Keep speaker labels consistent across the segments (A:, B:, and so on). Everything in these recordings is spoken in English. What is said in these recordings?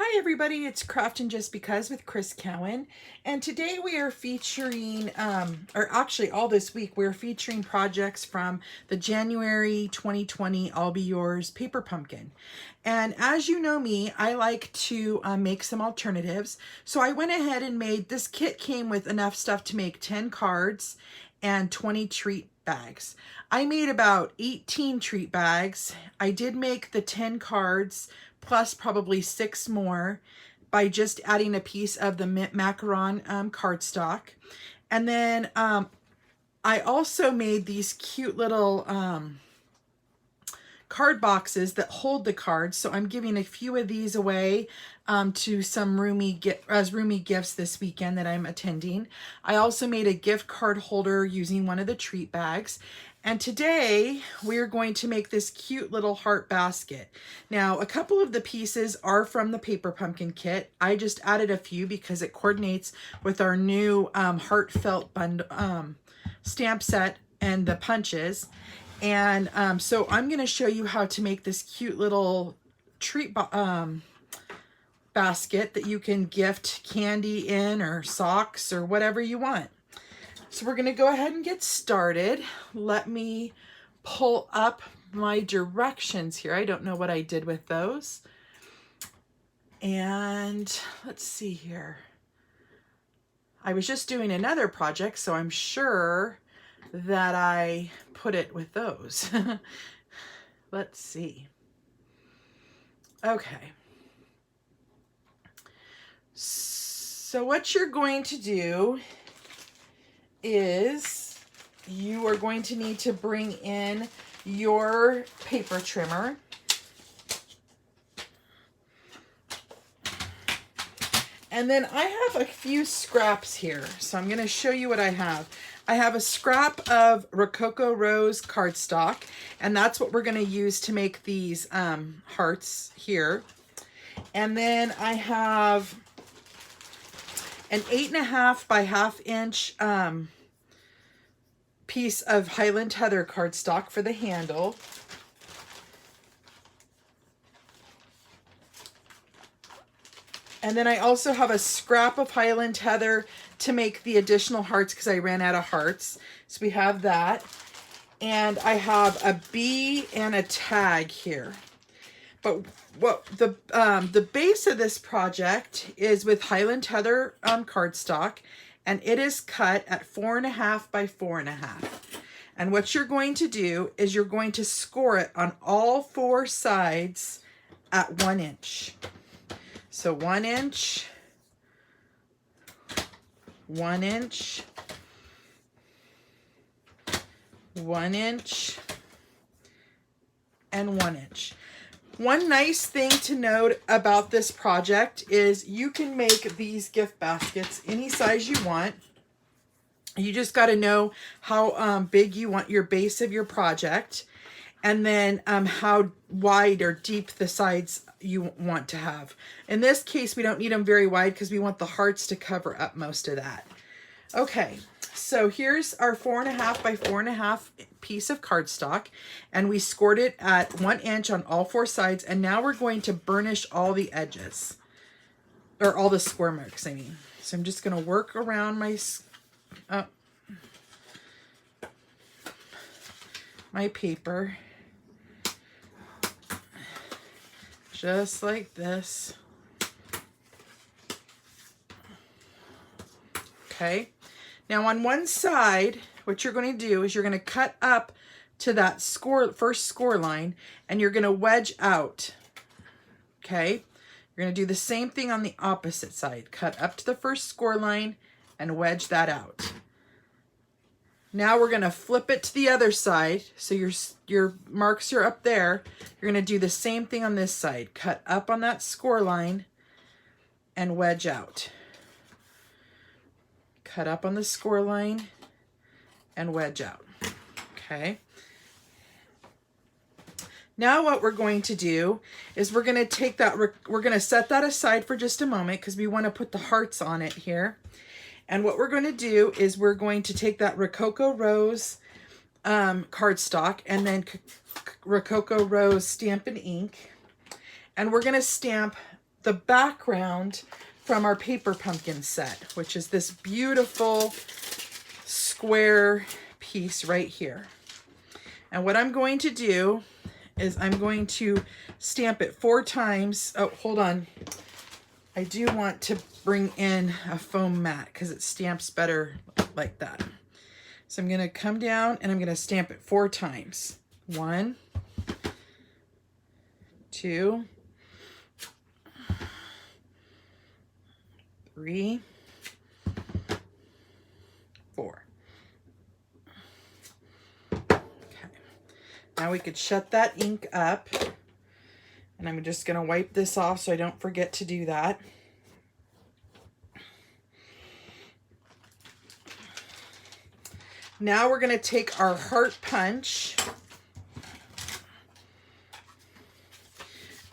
A: Hi everybody, it's Craftin Just Because with Cowan, and today we are featuring, or actually all this week, we're featuring projects from the January 2020 I'll Be Yours paper pumpkin. And as you know me, I like to make some alternatives. So I went ahead and made, this kit came with enough stuff to make 10 cards and 20 treat bags. I made about 18 treat bags. I did make the 10 cards plus probably 6 more by just adding a piece of the mint macaron cardstock. And then I also made these cute little card boxes that hold the cards. So I'm giving a few of these away to some roomy gifts this weekend that I'm attending. I also made a gift card holder using one of the treat bags. And today we're going to make this cute little heart basket. Now, a couple of the pieces are from the paper pumpkin kit. I just added a few because it coordinates with our new heartfelt stamp set and the punches. And so I'm going to show you how to make this cute little treat basket that you can gift candy in or socks or whatever you want. So we're going to go ahead and get started. Let me pull up my directions here. I don't know what I did with those. And let's see here. I was just doing another project, so I'm sure that I put it with those. Let's see. Okay. So what you're going to do is you are going to need to bring in your paper trimmer. And then I have a few scraps here. So I'm going to show you what I have. I have a scrap of Rococo Rose cardstock, and that's what we're going to use to make these hearts here. And then I have an 8.5 by 1/2 inch piece of Highland Heather cardstock for the handle. And then I also have a scrap of Highland Heather to make the additional hearts because I ran out of hearts. So we have that. And I have a bee and a tag here. But what the base of this project is with Highland Heather cardstock, and it is cut at 4.5 by 4.5. And what you're going to do is you're going to score it on all 4 sides at 1 inch. So 1 inch, 1 inch, 1 inch, and 1 inch. One nice thing to note about this project is you can make these gift baskets any size you want. You just got to know how big you want your base of your project, and then how wide or deep the sides you want to have. In this case, we don't need them very wide because we want the hearts to cover up most of that. Okay, so here's our 4.5 by 4.5 piece of cardstock, and we scored it at 1 inch on all 4 sides, and now we're going to burnish all the edges, or all the square marks, I mean. So I'm just going to work around my paper, just like this. Okay. Now on one side, what you're going to do is you're going to cut up to that first score line, and you're going to wedge out. Okay. You're going to do the same thing on the opposite side. Cut up to the first score line and wedge that out. Now we're going to flip it to the other side. So your marks are up there. You're going to do the same thing on this side. Cut up on that score line and wedge out. Cut up on the score line and wedge out. Okay. Now what we're going to do is we're going to take that, we're going to set that aside for just a moment because we want to put the hearts on it here. And what we're going to do is we're going to take that Rococo Rose cardstock and then Rococo Rose Stampin' Ink, and we're going to stamp the background from our paper pumpkin set, which is this beautiful square piece right here. And what I'm going to do is I'm going to stamp it 4 times. Oh, hold on. I do want to bring in a foam mat because it stamps better like that. So I'm going to come down and I'm going to stamp it 4 times. 1, 2, 3, 4. Okay. Now we could shut that ink up. And I'm just going to wipe this off so I don't forget to do that. Now we're going to take our heart punch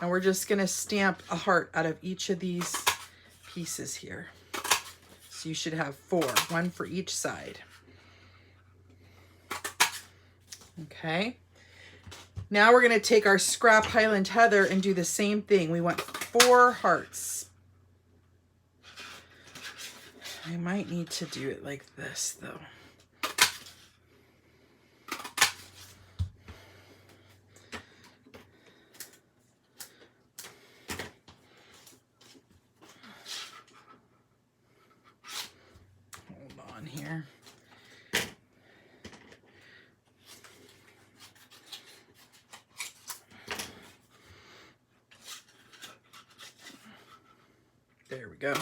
A: and we're just going to stamp a heart out of each of these pieces here. So you should have 4, 1 for each side. Okay. Now we're going to take our scrap Highland Heather and do the same thing. We want 4 hearts. I might need to do it like this though. Hold on here. There we go.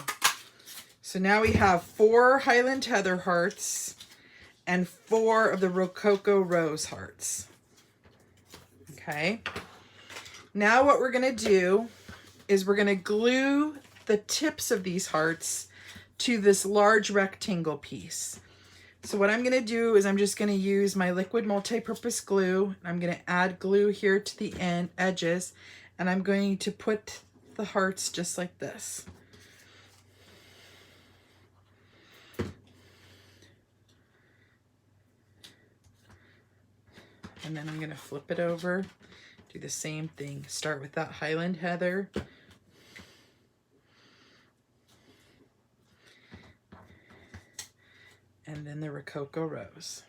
A: So now we have 4 Highland Heather hearts and 4 of the Rococo Rose hearts. Okay. Now what we're going to do is we're going to glue the tips of these hearts to this large rectangle piece. So what I'm going to do is I'm just going to use my liquid multi-purpose glue. I'm going to add glue here to the edges, and I'm going to put the hearts just like this. And then I'm going to flip it over, do the same thing. Start with that Highland Heather. And then the Rococo Rose.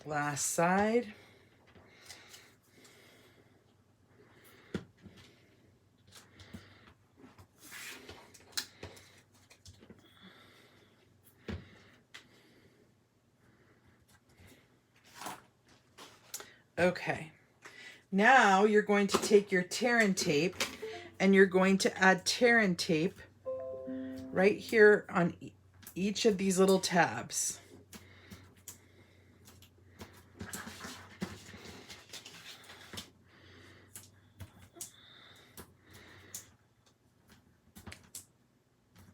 A: Last side. Okay, now you're going to take your tear and tape and you're going to add tear and tape right here on each of these little tabs.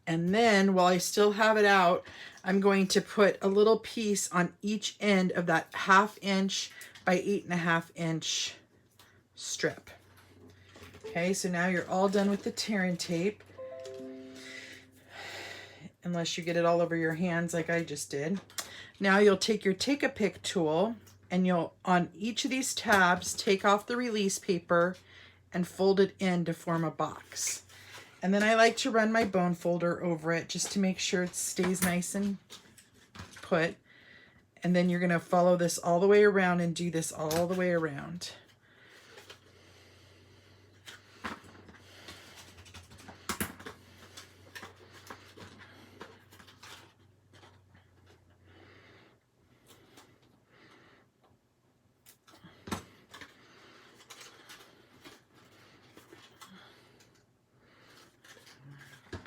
A: And then while I still have it out, I'm going to put a little piece on each end of that 1/2 inch by 8.5 inch strip. Okay, so now you're all done with the tear and tape. Unless you get it all over your hands like I just did. Now you'll take your Take-A-Pick tool and you'll, on each of these tabs, take off the release paper and fold it in to form a box. And then I like to run my bone folder over it just to make sure it stays nice and put. And then you're going to follow this all the way around and do this all the way around.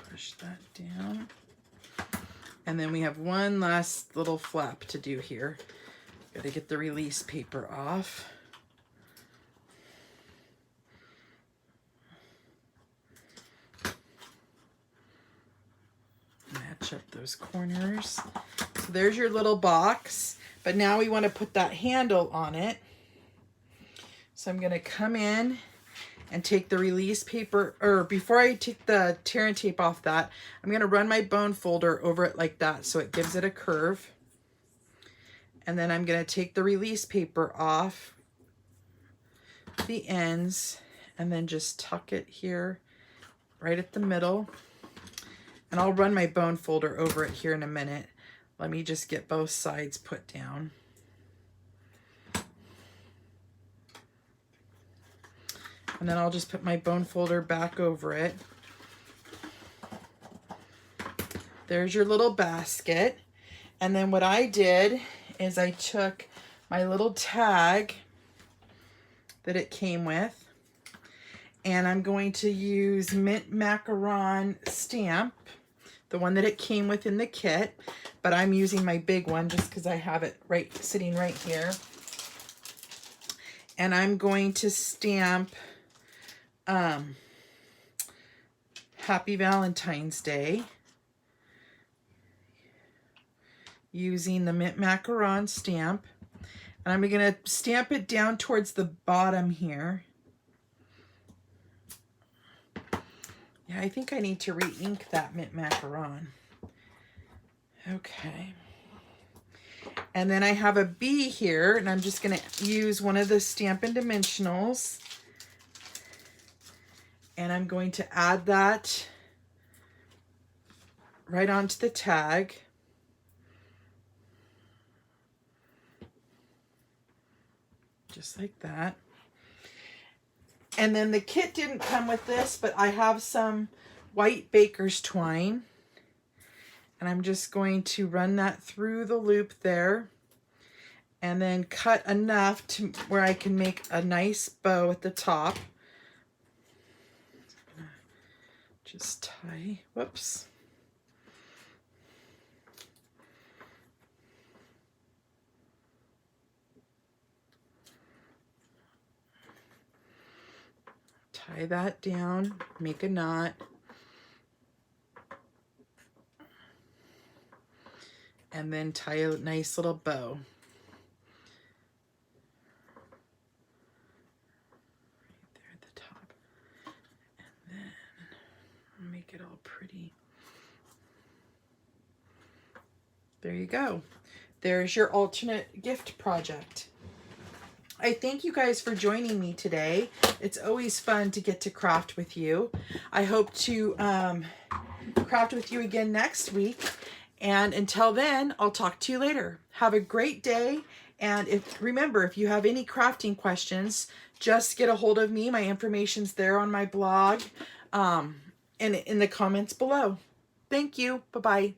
A: Push that down. And then we have one last little flap to do here. Got to get the release paper off. Match up those corners. So there's your little box, but now we want to put that handle on it. So I'm going to come in and take the release paper, or before I take the tear and tape off that, I'm going to run my bone folder over it like that so it gives it a curve. And then I'm going to take the release paper off the ends and then just tuck it here right at the middle. And I'll run my bone folder over it here in a minute. Let me just get both sides put down. And then I'll just put my bone folder back over it. There's your little basket. And then what I did is I took my little tag that it came with, and I'm going to use mint macaron stamp, the one that it came with in the kit, but I'm using my big one just because I have it sitting right here. And I'm going to stamp Happy Valentine's Day using the mint macaron stamp. And I'm going to stamp it down towards the bottom here. Yeah, I think I need to re-ink that mint macaron. Okay. And then I have a B here, and I'm just going to use one of the Stampin' Dimensionals. And I'm going to add that right onto the tag. Just like that. And then the kit didn't come with this, but I have some white baker's twine. And I'm just going to run that through the loop there. And then cut enough to where I can make a nice bow at the top. Just tie, whoops. Tie that down, make a knot. And then tie a nice little bow. Right there at the top. And then make it all pretty. There you go. There's your alternate gift project. I thank you guys for joining me today. It's always fun to get to craft with you. I hope to craft with you again next week. And until then, I'll talk to you later. Have a great day. And remember, if you have any crafting questions, just get a hold of me. My information's there on my blog and in the comments below. Thank you. Bye-bye.